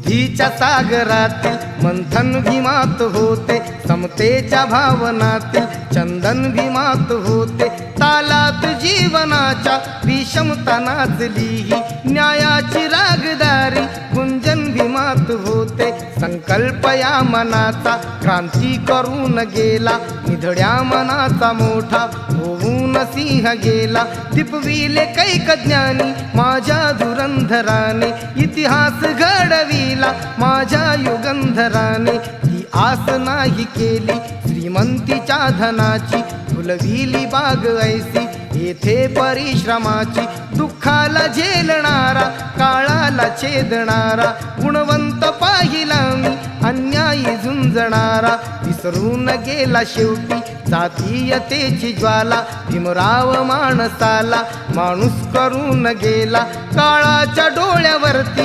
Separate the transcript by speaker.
Speaker 1: बुद्धीच्या सागरातील मंथन भीमात होते, समतेच्या भावनातील चंदन भीमात होते, तालात जीवनाच्या विषमता नाचली ही न्यायाची रागदारी गुंजन भीमात होते। संकल्प या मनाचा क्रांती करून गेला, निधड्या मनाचा मोठा होऊन सिंह गेला। दिपविले कैक ज्ञानी माझ्या धुरंधराने, इतिहास घडविला माझ्या युगंधराने। ही आस नाही केली श्रीमंतीच्या धनाची, फुलविली बाग ऐसी येथे परिश्रमाची। दुःखाला झेलणारा काळाला छेदणारा, गुणवंत पाहिला मी अन्यायी झुंजणारा। विसरून गेला शेवटी जातीयतेची ज्वाला, भीमराव माणसाला माणूस करून गेला। काळाच्या डोळ्यावरती